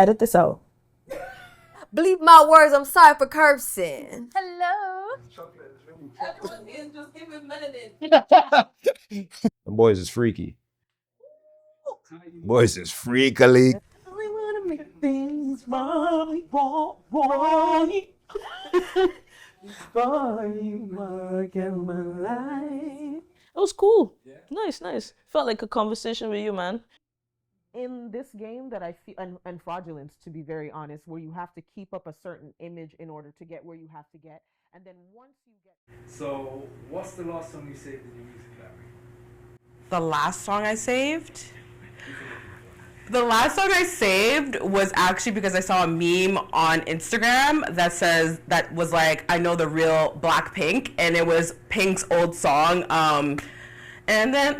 Edit this out. Bleep my words. I'm sorry for cursing. Hello. Everyone is just giving melanin. Them boys is freaky. Boys is freakily. I wanna make things right. Before you work in my life. It was cool. Yeah. Nice. Felt like a conversation with you, man. In this game that I feel, and fraudulence, to be very honest, where you have to keep up a certain image in order to get where you have to get, and then once you get. So, what's the last song you saved in your music library? The last song I saved? The last song I saved was actually because I saw a meme on Instagram that was like, I know the real Blackpink, and it was Pink's old song, and then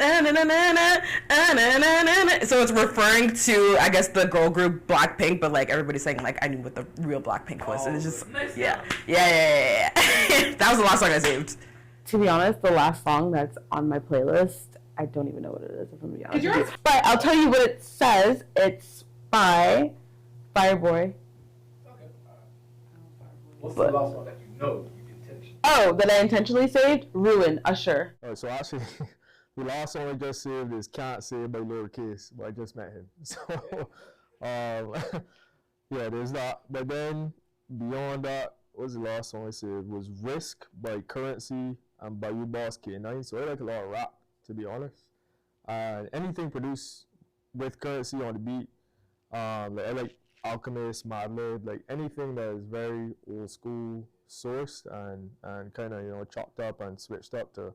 so it's referring to, I guess, the girl group Blackpink, but like everybody's saying like I knew what the real Blackpink was, and it's just yeah. That was the last song I saved. To be honest, the last song that's on my playlist, I don't even know what it is, if I'm gonna be honest with you. But I'll tell you what it says. It's by Fireboy. Okay. What's the last one that you know you intentionally? Oh, that I intentionally saved? Ruin, Usher. So actually, the last song I just saved is Can't Say by Lowercase, but I just met him. So, yeah, there's that. But then, beyond that, what was the last song I saved? Was Risk by Currency and by You Boss K9. So I like a lot of rap, to be honest. Anything produced with Currency on the beat, like I like Alchemist, Madlib, like anything that is very old school sourced and kind of chopped up and switched up to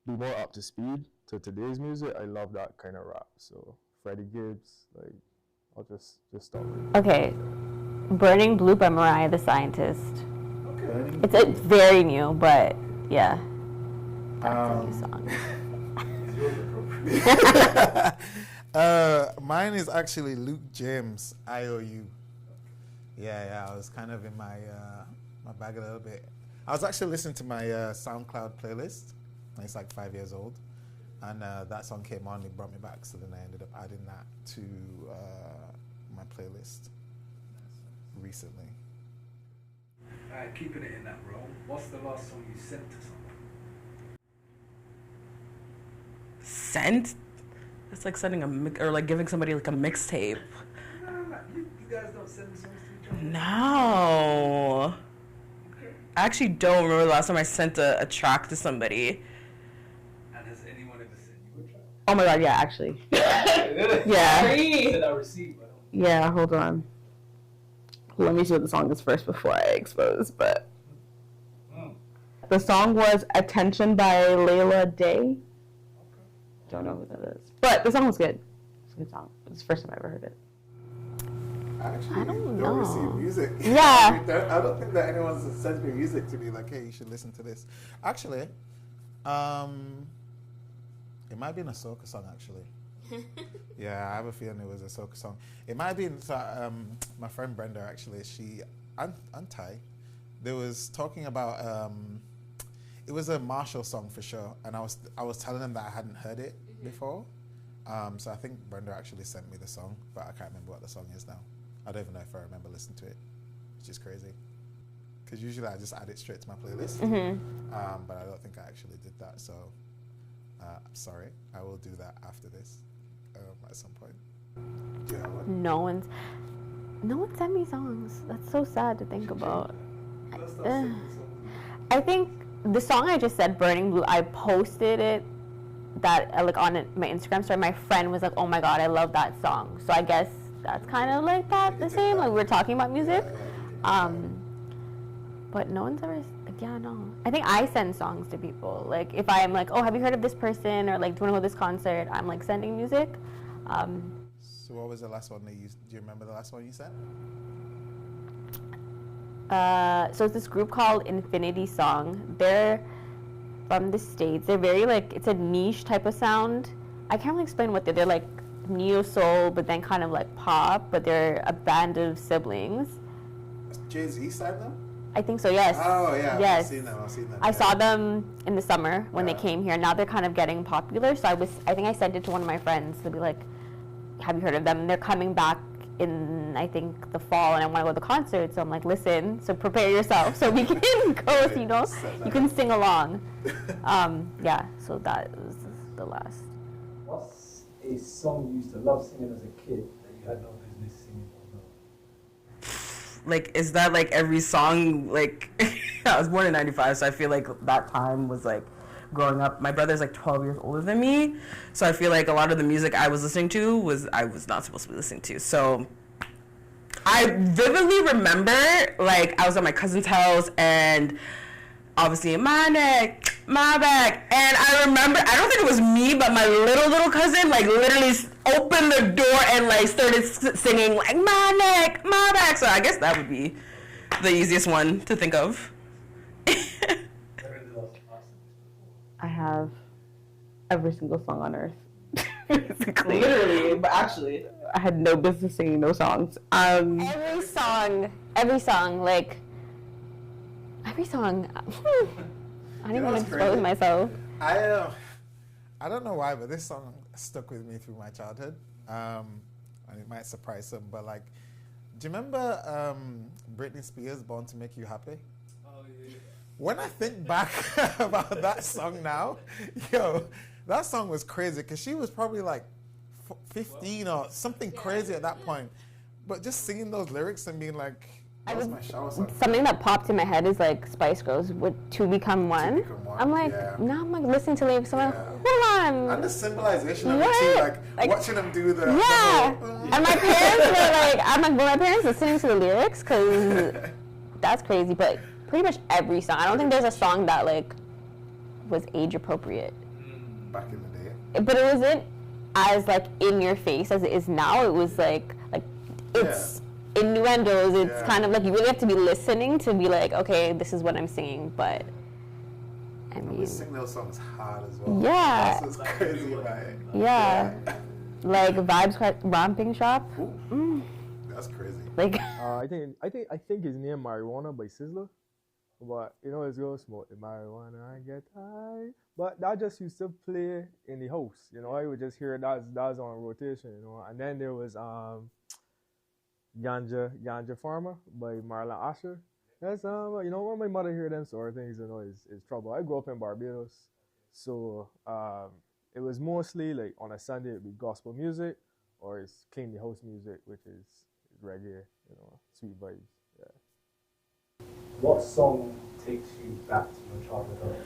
be more up to speed to today's music. I love that kind of rap. So Freddie Gibbs, like I'll just stop right. Okay, Burning Blue by Mariah the Scientist. Okay. It's very new, but yeah, that's a new song. Mine is actually Luke James, IOU. Yeah, I was kind of in my bag a little bit. I was actually listening to my SoundCloud playlist. It's like 5 years old, and that song came on. It brought me back, so then I ended up adding that to my playlist recently. Keeping it in that role, what's the last song you sent to someone? Sent? It's like sending or like giving somebody like a mixtape. No, you guys don't send songs to each other? No. I actually don't remember the last time I sent a track to somebody. And has anyone ever sent you a track? Oh my god, yeah, actually. Yeah. Did I receive? Yeah, hold on. Let me see what the song is first before I expose, but the song was Attention by Layla Day. Don't know who that is. But the song was good. It's a good song. It's the first time I ever heard it. Actually, I don't know. receive music. Yeah. I don't think that anyone sends me music to be like, hey, you should listen to this. Actually, it might be a soca song, actually. Yeah, I have a feeling it was a soca song. It might be my friend Brenda, actually, Untitled. There was talking about, it was a Marshall song for sure, and I was telling them that I hadn't heard it before. So I think Brenda actually sent me the song, but I can't remember what the song is now. I don't even know if I remember listening to it, which is crazy. Because usually I just add it straight to my playlist, but I don't think I actually did that. So I'm sorry, I will do that after this at some point. Do you have one? No one sent me songs. That's so sad to think about. I think the song I just said, Burning Blue, I posted it like on my Instagram story. My friend was like, oh my god, I love that song. So I guess that's kind of like that, the same, like we were talking about music. But no one's ever, like, yeah, no. I think I send songs to people. Like if I'm like, oh, have you heard of this person? Or like, do you want to go to this concert? I'm like sending music. So what was the last one that do you remember the last one you sent? So it's this group called Infinity Song. They're from the States. They're very like, it's a niche type of sound. I can't really explain what they're like neo soul, but then kind of like pop, but they're a band of siblings. Jay-Z signed them? I think so, yes. Oh yeah, yes. I've seen them. I saw them in the summer when they came here. Now they're kind of getting popular, so I think I sent it to one of my friends to be like, have you heard of them? And they're coming back in, I think, the fall, and I want to go to the concert. So I'm like, listen, so prepare yourself so we can go, so, you know, you can sing along. Yeah, so that was the last. What's a song you used to love singing as a kid that you had no business singing or no? Like, is that like every song? Like, I was born in '95, so I feel like that time was like growing up. My brother's like 12 years older than me, so I feel like a lot of the music I was listening to was I was not supposed to be listening to. So I vividly remember, like, I was at my cousin's house and obviously my neck, my back, and I remember, I don't think it was me, but my little cousin, like, literally opened the door and, like, started singing, like, my neck, my back. So I guess that would be the easiest one to think of. I have every single song on earth. Basically. Literally, but actually. I had no business singing those songs. Every song, like, every song. I don't even want to expose myself. I don't know why, but this song stuck with me through my childhood. And it might surprise some, but like, do you remember Britney Spears' "Born to Make You Happy"? Oh yeah. When I think back about that song now, yo, that song was crazy because she was probably like 15 or something crazy at that point. But just singing those lyrics and being like, that was my shower song. Something that popped in my head is like Spice Girls with "To Become One." I'm like, now I'm like listening to lyrics. So I'm like, hold on. And the symbolization of it too, like watching them do the yeah. And my parents were like, I'm like, well, my parents listening to the lyrics because that's crazy. But pretty much every song. I don't think there's a song that like was age appropriate. Back in the day. But it wasn't as like in your face as it is now. It was like it's innuendos. It's kind of like you really have to be listening to be like, okay, this is what I'm singing. But I mean, we sing those songs hard as well. Yeah. That's what's crazy about it. Yeah. Like Vibes Romping Shop. That's crazy. Like I think his name Marijuana by Sizzler. But you know, it's go smoke the marijuana, I get high. But that just used to play in the house. You know, I would just hear that's on rotation. You know, and then there was Ganja Farmer by Marlon Asher. That's you know, when my mother hear them sort of things, you know, is trouble. I grew up in Barbados, so it was mostly like on a Sunday it'd be gospel music, or it's clean the house music, which is reggae. You know, sweet vibes. Yeah. What song takes you back to your childhood?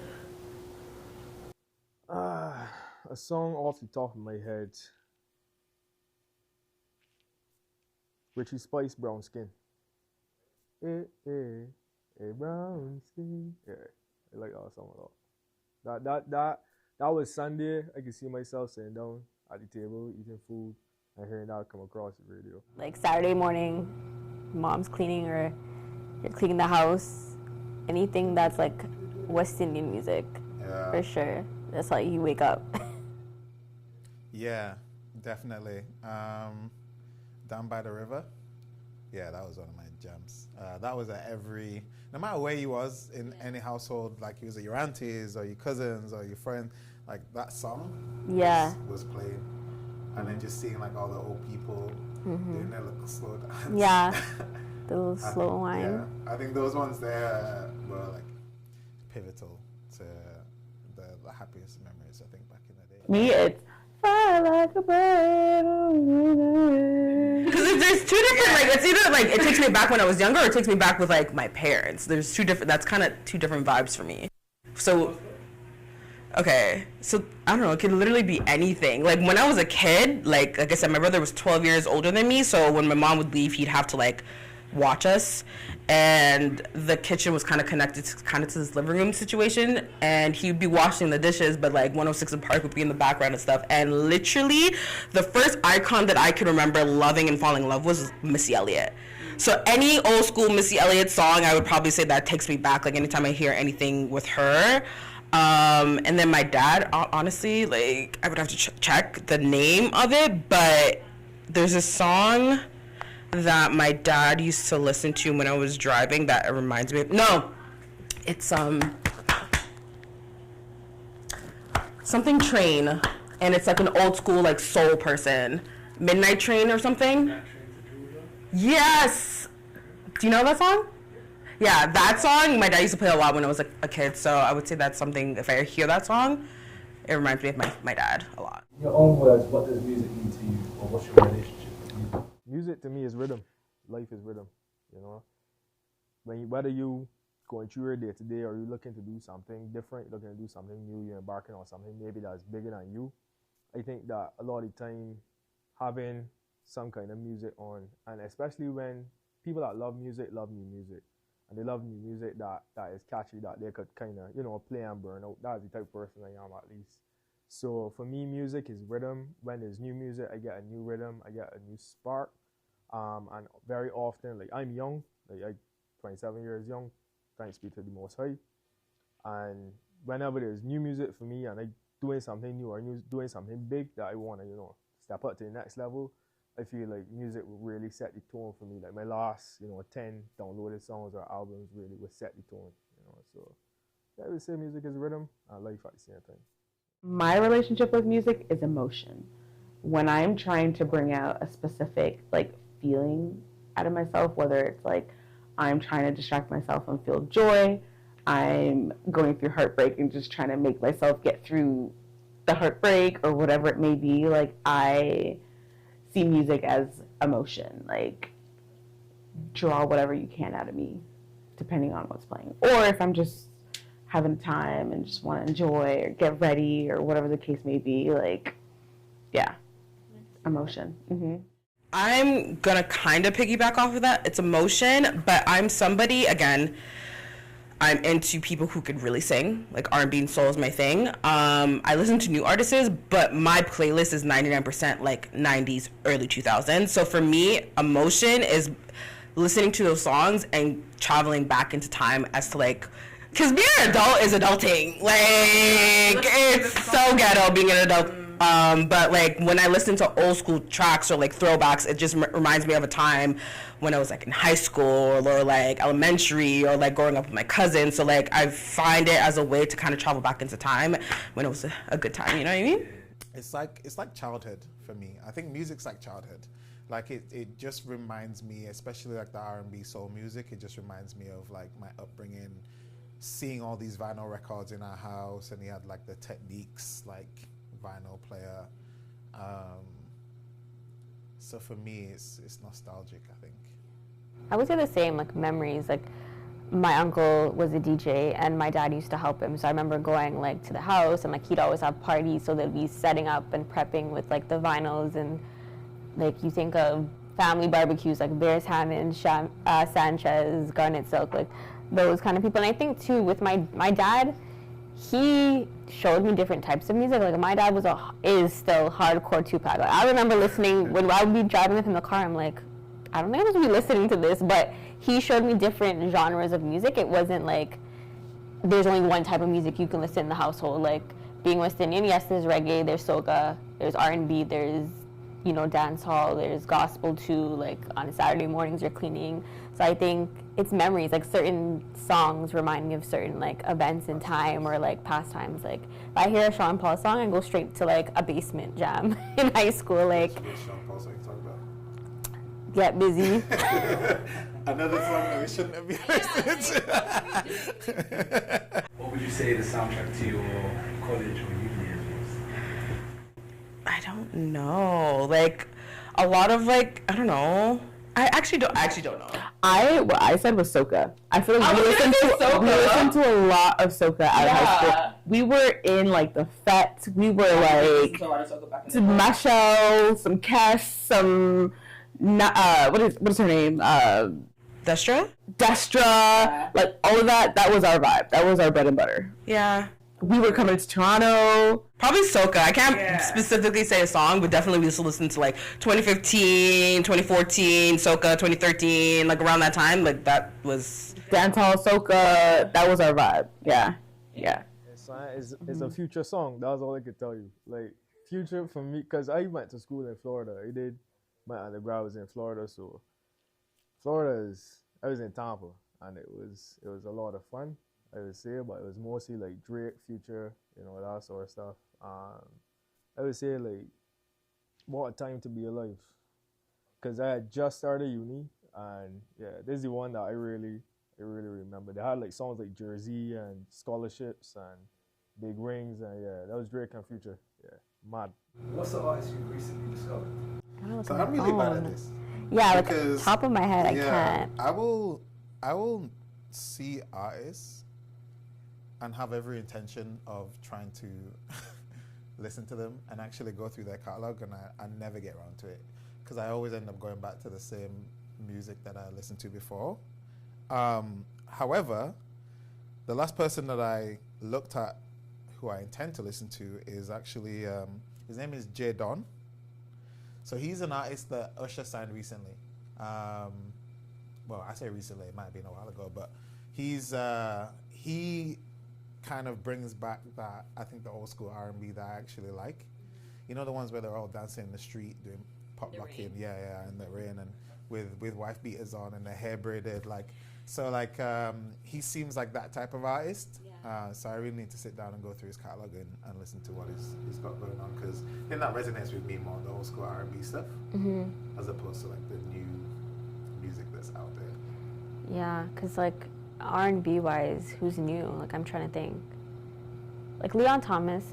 A song off the top of my head. Richie Spice, Brown Skin. Brown skin. Yeah, I like that song a lot. That was Sunday. I could see myself sitting down at the table eating food and hearing that come across the radio. like Saturday morning, mom's cleaning or you're cleaning the house. Anything that's like West Indian music, for sure. That's how you wake up. Yeah, definitely. Down by the River. Yeah, that was one of my jams. That was at every, no matter where you was in any household, like you was at your aunties or your cousins or your friend, like that song was playing. And then just seeing like all the old people doing their little slow dance. Yeah, the little slow wine. Yeah, I think those ones there were like pivotal to the happiest memories, I think, back in the day. Me, it's fly like a bird. Because there's two different, like, it's either like it takes me back when I was younger or it takes me back with like my parents. There's two different, that's kind of two different vibes for me. So, okay, so I don't know, it could literally be anything. Like when I was a kid, like I said, my brother was 12 years older than me, so when my mom would leave, he'd have to like watch us, and the kitchen was kind of connected to this living room situation, and he'd be washing the dishes, but like 106 in Park would be in the background and stuff, and literally the first icon that I could remember loving and falling in love was Missy Elliott. So any old school Missy Elliott song, I would probably say that takes me back, like anytime I hear anything with her. And then my dad, honestly, like I would have to check the name of it, but there's a song that my dad used to listen to when I was driving that reminds me of, no, it's something Train, and it's like an old school like soul person, Midnight Train or something. Yes. Do you know that song? Yeah, that song my dad used to play a lot when I was a kid. So I would say that's something. If I hear that song, it reminds me of my dad a lot. In your own words, what does music mean to you, or what's your relationship with music? Music to me is rhythm. Life is rhythm. You know, whether you going through your day to day or you're looking to do something different, looking to do something new, you're embarking on something maybe that's bigger than you. I think that a lot of the time having some kind of music on, and especially when people that love music love new music, and they love new music that is catchy, that they could kind of play and burn out. That's the type of person I am, at least. So for me, music is rhythm. When there's new music, I get a new rhythm, I get a new spark. And very often, like, I'm young, like I'm 27 years young, thanks be to the Most High. And whenever there's new music for me and I doing something new or doing something big that I want to, step up to the next level, I feel like music will really set the tone for me. Like my last, 10 downloaded songs or albums really would set the tone, So yeah, I would say music is rhythm and life at the same time. My relationship with music is emotion. When I'm trying to bring out a specific feeling out of myself, whether it's like I'm trying to distract myself and feel joy, I'm going through heartbreak and just trying to make myself get through the heartbreak or whatever it may be, I see music as emotion. Draw whatever you can out of me, depending on what's playing. Or if I'm just having time and just want to enjoy or get ready or whatever the case may be, yeah, emotion. Mm-hmm. I'm gonna kind of piggyback off of that. It's emotion, but I'm somebody, again, I'm into people who could really sing. Like R&B and soul is my thing. I listen to new artists, but my playlist is 99% like 90s, early 2000s. So for me, emotion is listening to those songs and traveling back into time as to because being an adult is adulting. It's so ghetto being an adult. But when I listen to old school tracks or throwbacks, it just reminds me of a time when I was in high school or elementary or growing up with my cousins. So I find it as a way to kind of travel back into time when it was a good time. You know what I mean? It's like childhood for me. I think music's like childhood. It just reminds me, especially the R&B soul music. It just reminds me of my upbringing, seeing all these vinyl records in our house, and he had the Techniques vinyl player. So for me, it's nostalgic, I think. I would say the same, memories. My uncle was a DJ and my dad used to help him. So I remember going to the house and he'd always have parties. So they'd be setting up and prepping with the vinyls, and you think of family barbecues Bears Hammond, Sanchez, Garnet Silk, those kind of people. And I think too with my dad, he showed me different types of music. My dad is still hardcore Tupac. I remember listening when I would be driving with him in the car. I'm I don't think I'm supposed to be listening to this, but he showed me different genres of music. It wasn't there's only one type of music you can listen in the household. Being West Indian, yes, there's reggae, there's soca, there's R&B, there's dance hall, there's gospel too. On Saturday mornings you're cleaning. So I think it's memories. Certain songs remind me of certain events in time or pastimes. If I hear a Sean Paul song, I go straight to a basement jam in high school. Which Sean Paul song you talking about? Get Busy. Another song that we shouldn't have been listening to. What would you say the soundtrack to your college or uni years was? I don't know. A lot of I don't know. I actually don't know. What I said was soca. I feel we listened to a lot of soca out of high school. We were in the Fete. We were some Machel, some Kes, some what is her name? Destra? Destra. All of that. That was our vibe. That was our bread and butter. Yeah. We were coming to Toronto. Probably soca. I can't specifically say a song, but definitely we used to listen to 2015, 2014, soca, 2013, around that time. That was dancehall, soca. That was our vibe. Yeah. It's a Future song. That's all I could tell you. Future for me, because I went to school in Florida. I did. My undergrad was in Florida, so I was in Tampa, and it was a lot of fun, I would say, but it was mostly Drake, Future, that sort of stuff. I would say what a time to be alive. because I had just started uni, and yeah, this is the one that I really remember. They had like songs like Jersey and Scholarships and Big Rings, and yeah, that was Drake and Future. Yeah, mad. What's the artist you recently discovered? So I'm really bad at this. Yeah, like Because, top of my head, I can't. I will see artists and have every intention of trying to listen to them and actually go through their catalog, and I never get around to it because I always end up going back to the same music that I listened to before. However, the last person that I looked at who I intend to listen to is actually, his name is J Don. So he's an artist that Usher signed recently. Well, I say recently, it might have been a while ago, but he kind of brings back that, I think, the old school R&B that I actually like. You know, the ones where they're all dancing in the street, doing pop locking, in the rain, and with wife beaters on and their hair braided, he seems like that type of artist. So I really need to sit down and go through his catalog and listen to what he's got going on, because I think that resonates with me more, the old school R&B stuff, as opposed to like the new music that's out there. Yeah, because like R&B wise, who's new? Like I'm trying to think. Like Leon Thomas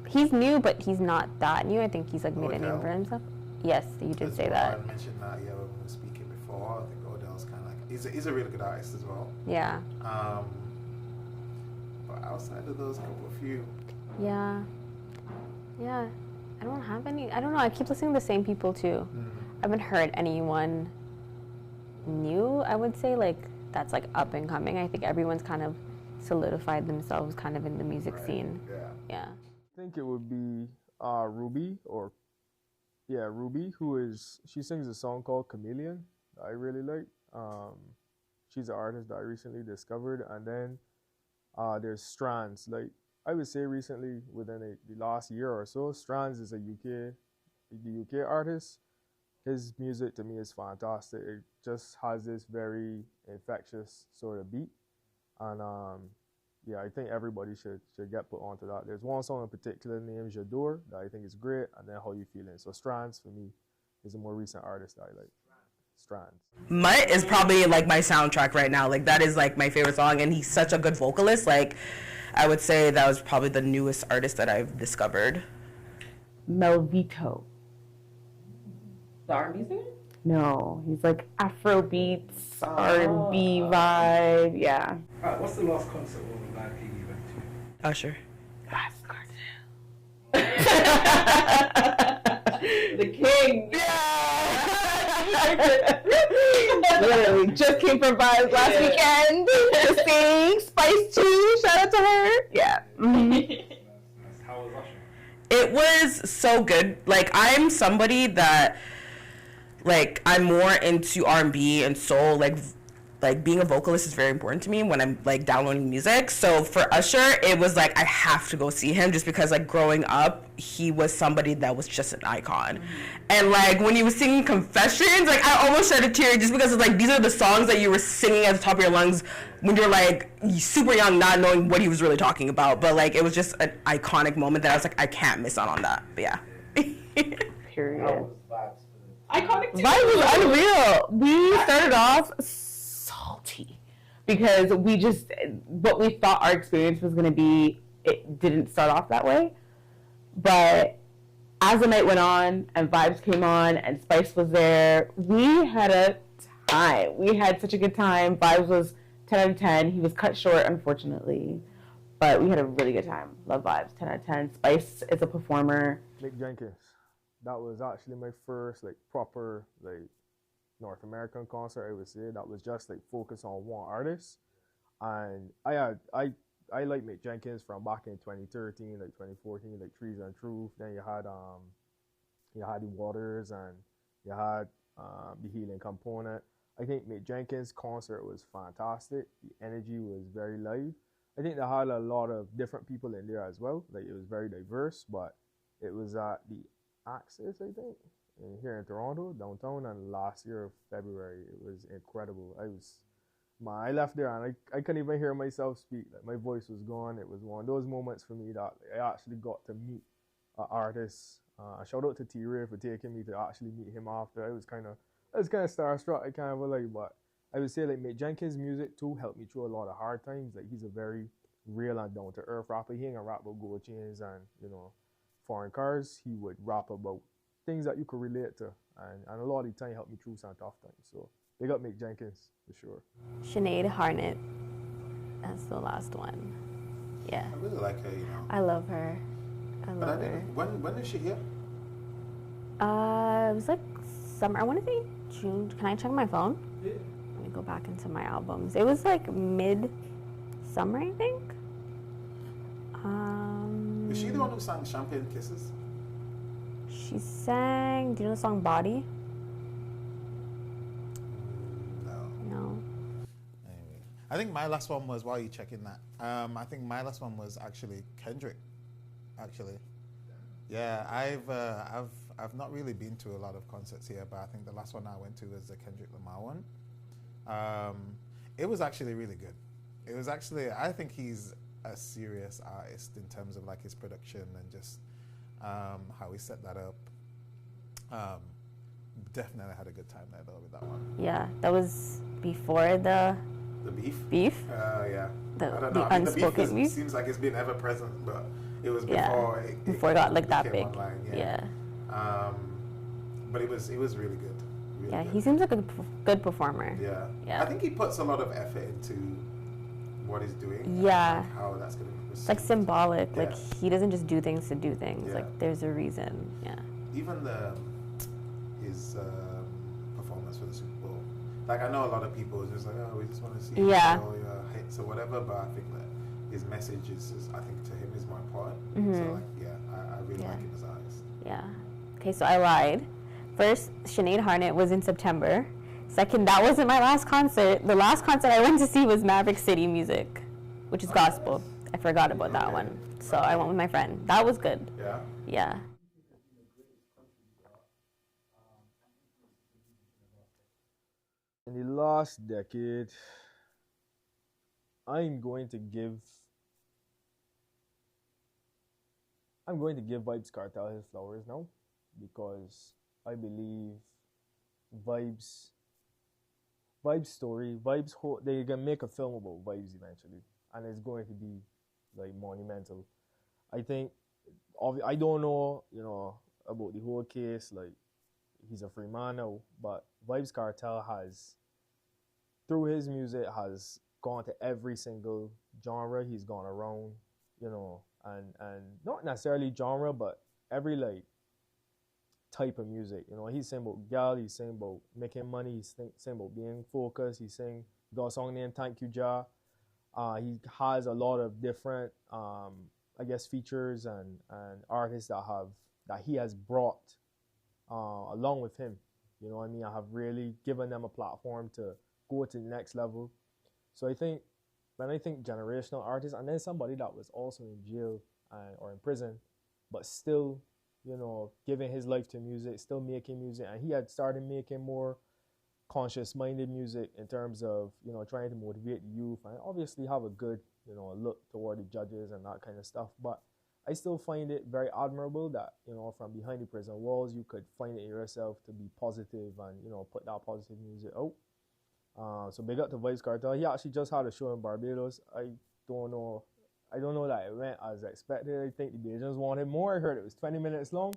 he's new, but he's not that new. I think he's like made a name for himself. Yes, you did say that. I mentioned that, when we were speaking before. I think Odell's kind of like, he's a really good artist as well. Yeah. But outside of those couple of few. Yeah. I don't have any. I don't know. I keep listening to the same people too. I haven't heard anyone new, I would say, like that's like up and coming. I think everyone's kind of solidified themselves kind of in the music scene. Yeah. I think it would be Ruby, she sings a song called Chameleon that I really like. She's an artist that I recently discovered. And then there's Strands. Like I would say recently, within the last year or so, Strands is the UK artist. His music to me is fantastic. It just has this very infectious sort of beat. And I think everybody should get put onto that. There's one song in particular named J'adore that I think is great, and then How You Feeling. So Strands for me is a more recent artist that I like. Strands. Mutt is probably like my soundtrack right now. Like that is like my favorite song, and he's such a good vocalist. Like I would say that was probably the newest artist that I've discovered. Melvito. The R&B singer? No, he's like Afro beats, R&B vibe. Yeah. Alright, what's the last concert or live gig you went to? Usher. The king. Literally just came from Vibes last weekend to sing Spice 2. Shout out to her. Yeah. How was Usher? It was so good. Like I'm somebody that like I'm more into R&B and soul. Like being a vocalist is very important to me when I'm like downloading music. So for Usher, it was like I have to go see him just because like growing up, he was somebody that was just an icon. And like when he was singing Confessions, like I almost shed a tear just because it's like these are the songs that you were singing at the top of your lungs when you're like super young, not knowing what he was really talking about. But like it was just an iconic moment that I was like, I can't miss out on that. But yeah. Period. Iconic too. Vibe was unreal. We started off salty because what we thought our experience was going to be, it didn't start off that way. But as the night went on and Vibes came on and Spice was there, we had a time. We had such a good time. Vibes was 10 out of 10. He was cut short, unfortunately. But we had a really good time. Love Vibes, 10 out of 10. Spice is a performer. Mick Jenkins. That was actually my first like proper like North American concert, I would say, that was just like focused on one artist. And I like Mick Jenkins from back in 2013, like 2014, like Trees and Truth. Then you had the Waters, and you had the Healing Component. I think Mick Jenkins' concert was fantastic. The energy was very live. I think they had a lot of different people in there as well. Like it was very diverse, but it was at the Axis, I think, here in Toronto, downtown, and last year of February. It was incredible. I left there and I couldn't even hear myself speak. Like my voice was gone. It was one of those moments for me that I actually got to meet an artist Shout out to Pt.3 for taking me to actually meet him after. I was kind of starstruck. I kind of like, but I would say like Mick Jenkins' music too helped me through a lot of hard times. Like he's a very real and down to earth rapper. He ain't gonna rap about gold chains and foreign cars. He would rap about things that you could relate to, and a lot of the time helped me through some tough times. So big up Mick Jenkins for sure. Sinead Harnett. That's the last one. Yeah. I really like her, I love her. I love her. When is she here? It was like summer. I want to say June. Can I check my phone? Yeah. Let me go back into my albums. It was like mid-summer, I think. Is she the one who sang Champagne Kisses? She sang, do you know the song Body? No. Anyway, I think my last one was, while you're checking that, I think my last one was actually Kendrick, actually. Yeah, I've not really been to a lot of concerts here, but I think the last one I went to was the Kendrick Lamar one. It was actually really good. It was actually, I think he's a serious artist in terms of like his production and just how he set that up. Definitely had a good time there though with that one. Yeah, that was before the beef. Yeah. The unspoken beef. Seems like it's been ever present, but it was before before it got like that big. Online, yeah. But it was really good. Really good. He seems like a good performer. Yeah. I think he puts a lot of effort into what he's doing. Yeah. And how that's going to be It's like symbolic. Yeah. Like he doesn't just do things to do things. Yeah. Like there's a reason. Yeah. Even his performance for the Super Bowl. Like I know a lot of people just like, oh, we just want to see all your hits or whatever, but I think that his message is I think to him is more important. Mm-hmm. So like, I really like him as an artist. Yeah. Okay, so I lied. First, Sinead Harnett was in September. Second, that wasn't my last concert. The last concert I went to see was Maverick City Music, which is gospel. I forgot about that one. So I went with my friend. That was good. Yeah? Yeah. In the last decade, I'm going to give Vybz Kartel his flowers now, because I believe Vybz story, they're gonna make a film about Vybz eventually, and it's going to be like monumental. I think, I don't know, about the whole case, like he's a free man now, but Vybz Kartel has, through his music, has gone to every single genre he's gone around, and not necessarily genre, but every like type of music. He's saying about gal, he's saying about making money, he's saying about being focused, he's saying, got a song named Thank You Jah. He has a lot of different, features and artists that he has brought along with him. You know what I mean? I have really given them a platform to go to the next level. So I think, when I think generational artists, and then somebody that was also in jail or in prison, but still, giving his life to music, still making music, and he had started making more conscious-minded music in terms of, trying to motivate the youth, and obviously have a good, look toward the judges and that kind of stuff. But I still find it very admirable that, from behind the prison walls, you could find it in yourself to be positive and, put that positive music out. So big up to Vybz Kartel. He actually just had a show in Barbados. I don't know that it went as expected. I think the Bajans wanted more. I heard it was 20 minutes long.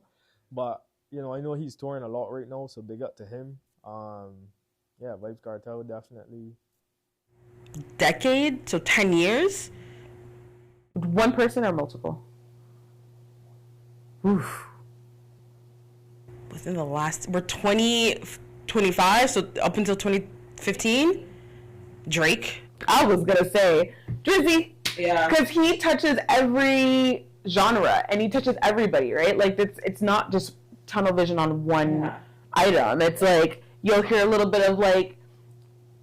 But, I know he's touring a lot right now, so big up to him. Vybz Kartel definitely. Decade? So 10 years? One person or multiple? Oof. Within the last, we're 2025, so up until 2015? Drake? I was gonna say Drizzy. Yeah. Because he touches every genre and he touches everybody, right? Like it's not just tunnel vision on one item. It's like you'll hear a little bit of like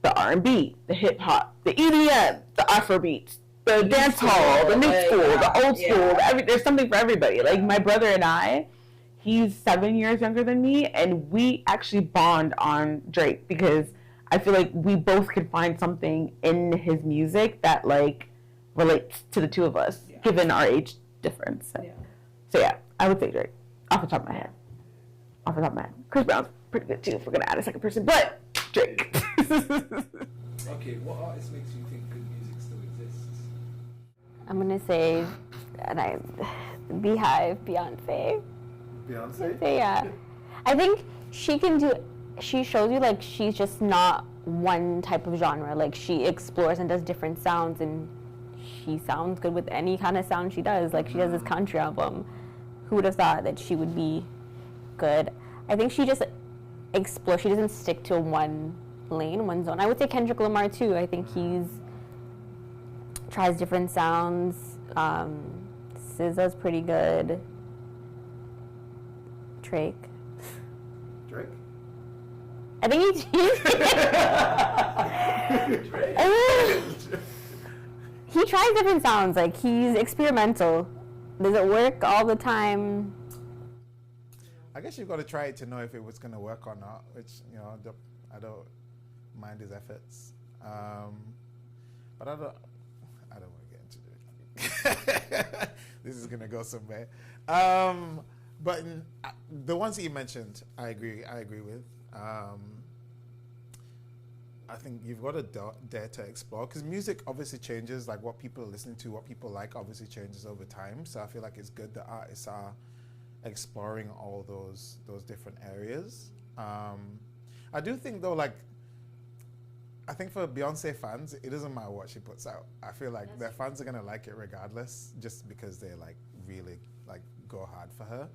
the R&B, the hip hop, the EDM, the Afrobeats, the dance hall, the new school, the old school. There's something for everybody. Like my brother and I, he's 7 years younger than me, and we actually bond on Drake because I feel like we both could find something in his music that like relates to the two of us, given our age difference. So yeah, I would say Drake. Off the top of my head. Chris Brown's pretty good too if we're gonna add a second person, but Drake. Okay, what artist makes you think good music still exists? I'm gonna say, Beehive, Beyonce. Beyonce? So yeah, I think she can do. She shows you like she's just not one type of genre. Like she explores and does different sounds, and she sounds good with any kind of sound she does. Like she does this country album. Who would have thought that she would be good? I think she just explores. She doesn't stick to one lane, one zone. I would say Kendrick Lamar too. I think he's tries different sounds. SZA's pretty good. Drake. I think he tries different sounds. Like he's experimental. Does it work all the time? I guess you've got to try it to know if it was going to work or not, which, you know, I don't mind his efforts. But I don't want to get into it. This is going to go somewhere. But the ones that you mentioned, I agree with. I think you've got to dare to explore, because music obviously changes. Like what people are listening to, what people like, obviously changes over time. So I feel like it's good that artists are exploring all those different areas. I do think though, like, I think for Beyonce fans, it doesn't matter what she puts out. I feel like their fans are gonna like it regardless, just because they like really like go hard for her.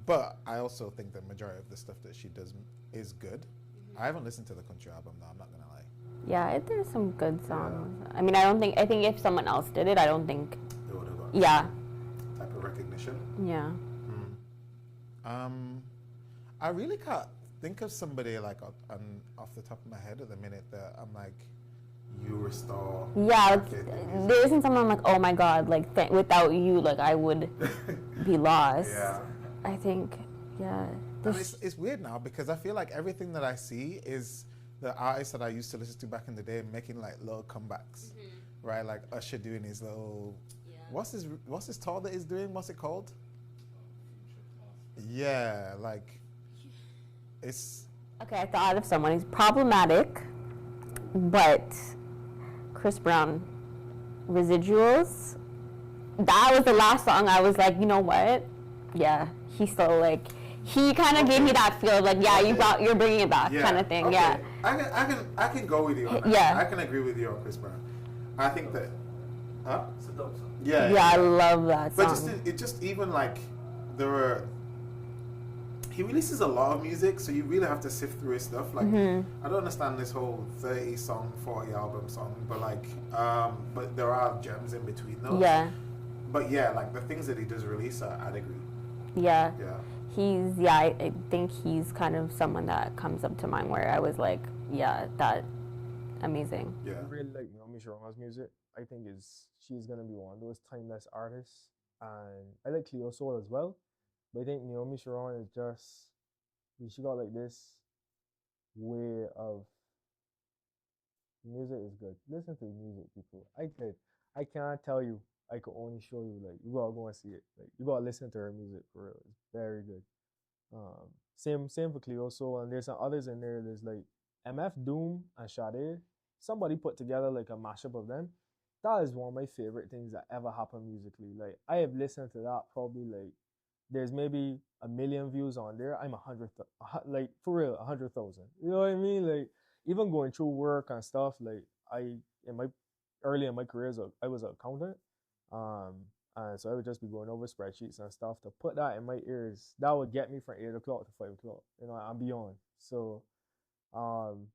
But I also think the majority of the stuff that she does is good. I haven't listened to the country album though, I'm not gonna lie. Yeah, there's some good songs. Yeah. I mean, I think if someone else did it, I don't think. They would have got type of recognition. Yeah. I really can't think of somebody like off the top of my head at the minute that I'm like, you restore. Yeah, there isn't someone I'm like, oh my god, like without you, like I would be lost. Yeah. I think, yeah. And it's weird now because I feel like everything that I see is the artists that I used to listen to back in the day making like little comebacks, right? Like Usher doing his little, what's his tour that he's doing? What's it called? Yeah, like it's. Okay, I thought of someone. He's problematic, but Chris Brown, Residuals. That was the last song I was like, you know what? Yeah, he's still like. He kind of gave me that feel of like, yeah, you're bringing it back, kind of thing. Okay. Yeah. I can go with you on that. Yeah. I can agree with you on Chris Brown. I think that. Huh? It's a dope song. Yeah. Yeah, I love that song. But just even like he releases a lot of music, so you really have to sift through his stuff. Like I don't understand this whole 30 song, 40 album song, but like but there are gems in between those. Yeah. But yeah, like the things that he does release, I'd agree. Yeah. Yeah. I think he's kind of someone that comes up to mind where I was like, yeah, that amazing. Yeah. I really like Naomi Sharon's music. I think she's gonna be one of those timeless artists, and I like Cleo Soul as well. But I think Naomi Sharon is just, she got like this way of, music is good. Listen to music, people. I can't tell you. I could only show you. Like, you gotta go and see it. Like, you gotta listen to her music for real. It's very good. Same for Cleo Soul, and there's some others in there. There's like MF Doom and Sade. Somebody put together like a mashup of them. That is one of my favorite things that ever happened musically. Like, I have listened to that probably like, there's maybe 1 million views on there. I'm 100, like for real, 100,000. You know what I mean? Like, even going through work and stuff. Like, early in my career, I was an accountant. And so I would just be going over spreadsheets and stuff to put that in my ears. That would get me from 8 o'clock to 5 o'clock, and beyond. So,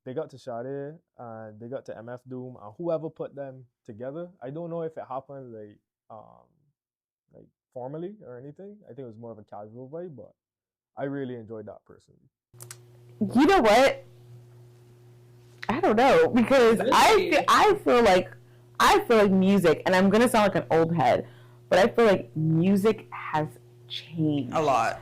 they got to Sade and they got to MF Doom and whoever put them together. I don't know if it happened like formally or anything. I think it was more of a casual vibe, but I really enjoyed that personally. You know what? I don't know, because I feel like music, and I'm gonna sound like an old head, but I feel like music has changed a lot,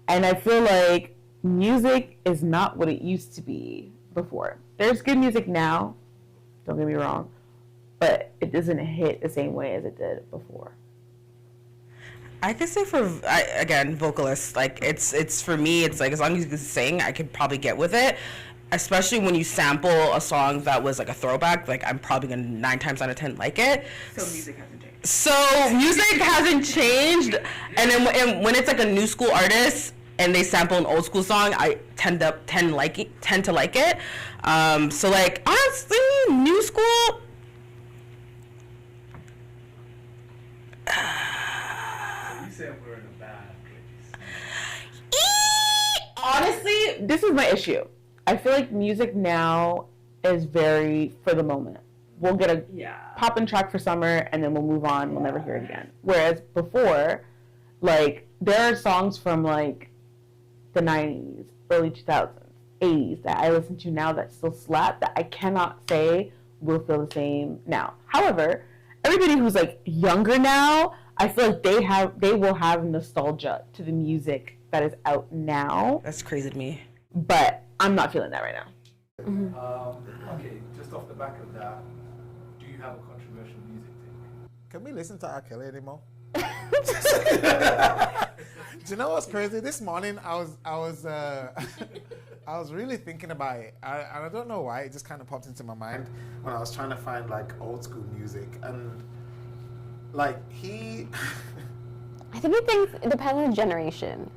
and I feel like music is not what it used to be before. There's good music now, don't get me wrong, but it doesn't hit the same way as it did before. I could say again, vocalists, like it's for me, it's like as long as you can sing, I could probably get with it. Especially when you sample a song that was like a throwback, like I'm probably gonna 9 times out of 10 like it. So music hasn't changed. So music hasn't changed, and then when it's like a new school artist and they sample an old school song, I tend to like it. So like honestly, new school. You said we're in a bad place. Honestly, this is my issue. I feel like music now is very for the moment. We'll get a poppin' track for summer and then we'll move on. We'll never hear it again. Whereas before, like, there are songs from like the 90s, early 2000s, 80s that I listen to now that still slap that I cannot say will feel the same now. However, everybody who's like younger now, I feel like they will have nostalgia to the music that is out now. That's crazy to me. But I'm not feeling that right now. Okay, just off the back of that, do you have a controversial music thing? Can we listen to R. Kelly anymore? Do you know what's crazy? This morning I was really thinking about it, and I don't know why. It just kind of popped into my mind when I was trying to find like old school music, and like he. I think it depends on the generation.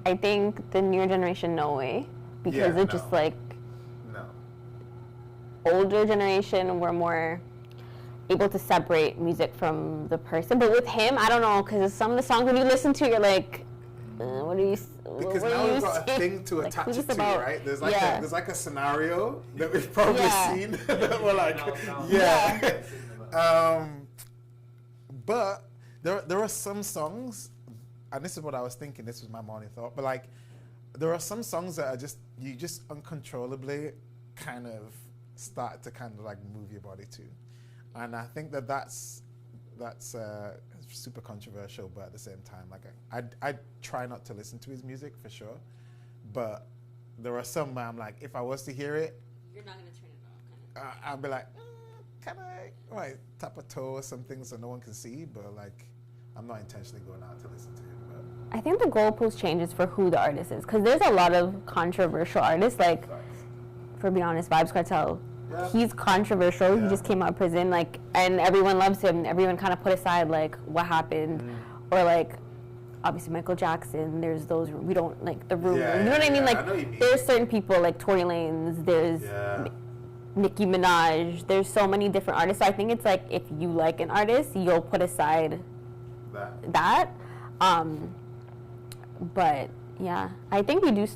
I think the newer generation, no way, because it's just like older generation were more able to separate music from the person. But with him, I don't know, because some of the songs when you listen to, you're like, what are you? Because what now are we've got a thing to like, attach it to, about? right? There's like a scenario that we've probably seen that we're like, but there are some songs, and this is what I was thinking. This was my morning thought. But like, there are some songs that are you just uncontrollably kind of start to kind of like move your body to, and I think that's super controversial, but at the same time, like I try not to listen to his music for sure, but there are some where I'm like, if I was to hear it, You're not gonna turn it off. I'll be like, can I tap a toe or something so no one can see, but like I'm not intentionally going out to listen to him. But I think the goalpost changes for who the artist is, because there's a lot of controversial artists. Like, for being honest, Vibes Cartel. Yeah. He's controversial. Yeah. He just came out of prison, like, and everyone loves him. Everyone kind of put aside like what happened, or like obviously Michael Jackson. There's those we don't like the rumors. You know what I mean? Like, there's certain people like Tory Lanez. There's Nicki Minaj. There's so many different artists. So I think it's like if you like an artist, you'll put aside that. But yeah, I think we do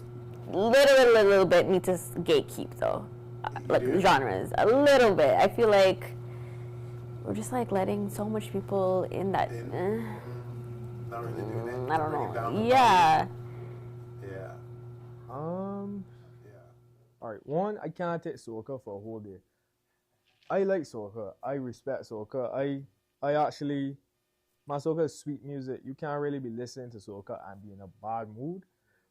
little bit need to gatekeep though. Like genres a little bit. I feel like we're just like letting so much people in that. Not really doing it. I don't know. Yeah. Yeah. All right. One, I can't take soca for a whole day. I like soca. I respect soca. I actually, my soca is sweet music. You can't really be listening to soca and be in a bad mood.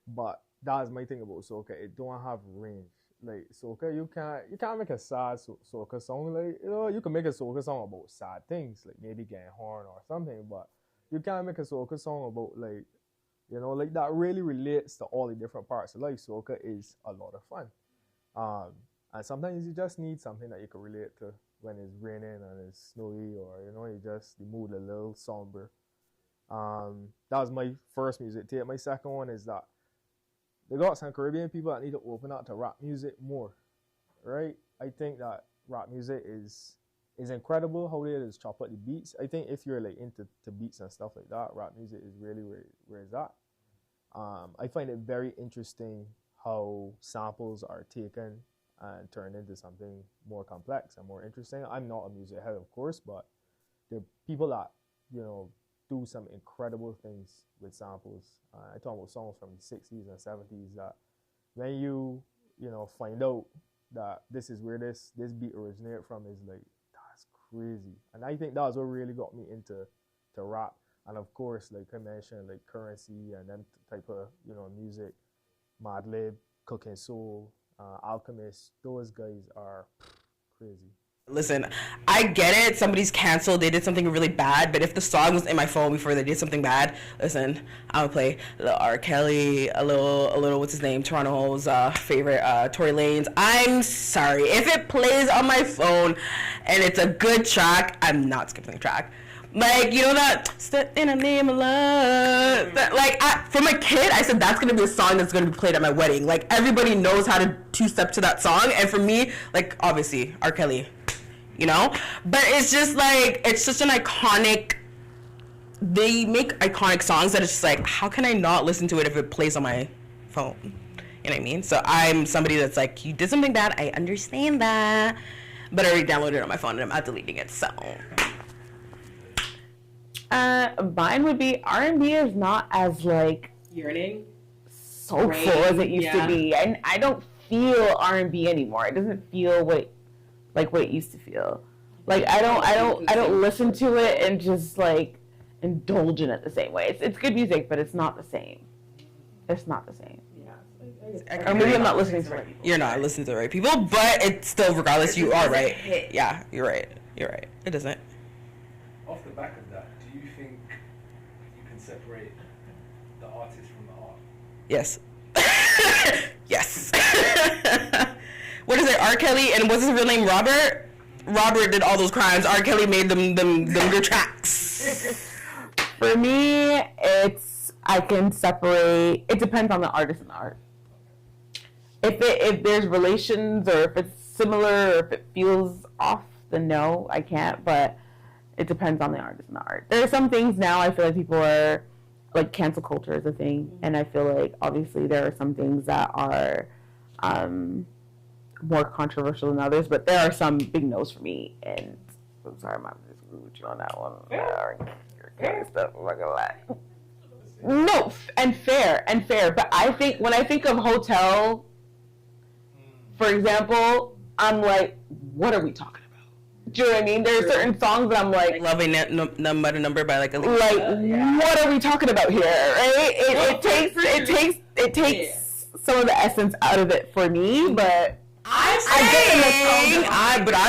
But that's my thing about soca. It don't have range. Like soca, you can't make a sad soca song. Like, you know, you can make a soca song about sad things, like maybe getting horn or something. But you can't make a soca song about like, you know, like that really relates to all the different parts of life. Soca is a lot of fun. And sometimes you just need something that you can relate to when it's raining and it's snowy, or you know, the mood a little somber. That was my first music tape. My second one is that they got some Caribbean people that need to open up to rap music more, right? I think that rap music is incredible how they just chop up the beats. I think if you're like into beats and stuff like that, rap music is really where it's at. I find it very interesting how samples are taken and turned into something more complex and more interesting. I'm not a music head, of course, but there are people that, you know, do some incredible things with samples. I talk about songs from the 60s and 70s that when you know, find out that this is where this beat originated from, is like, that's crazy. And I think that's what really got me into rap. And of course, like I mentioned, like Currency and them type of, you know, music, Madlib, Cooking Soul, Alchemist, those guys are crazy. Listen, I get it. Somebody's canceled. They did something really bad. But if the song was in my phone before they did something bad, listen, I would play a little R. Kelly, a little what's his name, Toronto's favorite, Tory Lanez. I'm sorry. If it plays on my phone and it's a good track, I'm not skipping the track. Like, you know that step in the name of love. That, like, from a kid, I said that's gonna be a song that's gonna be played at my wedding. Like, everybody knows how to two-step to that song, and for me, like, obviously R. Kelly, you know. But it's just like, it's such an iconic. They make iconic songs that it's just like, how can I not listen to it if it plays on my phone? You know what I mean? So I'm somebody that's like, you did something bad. I understand that, but I already downloaded it on my phone and I'm not deleting it. So. Mine would be R&B is not as like Yearning, soulful as it used to be, and I don't feel R&B anymore. It doesn't feel what it used to feel. Like I don't listen to it and just like indulge in it the same way. It's good music, but it's not the same. It's not the same. Yeah. Or maybe I'm not listening to the right people. You're not listening to the right people, but it's still, regardless, you are right. Yeah, you're right. You're right. It doesn't. Off the back of that, do you think you can separate the artist from the art? Yes. Yes. What is it? R. Kelly, and what's his real name? Robert? Robert did all those crimes. R. Kelly made them good tracks. For me, I can separate. It depends on the artist and the art. If there's relations, or if it's similar, or if it feels off, then no, I can't. But it depends on the artist and the art. There are some things now I feel like people are, like, cancel culture is a thing, and I feel like obviously there are some things that are more controversial than others, but there are some big no's for me, and I'm sorry, I'm disagree with you on that one. Your stuff, I'm not gonna lie. No, and fair, but I think when I think of Hotel, for example, I'm like, what are we talking about? Do you know what I mean? There are certain songs that I'm like Loving Number by like a what are we talking about here? Right? It takes some of the essence out of it for me, but I'm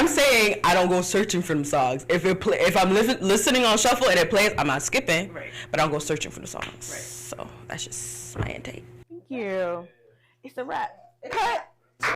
saying I don't go searching for them songs. If I'm listening on shuffle and it plays, I'm not skipping. Right. But I'll go searching for the songs. Right. So that's just my intake. Thank you. It's a wrap. Cut.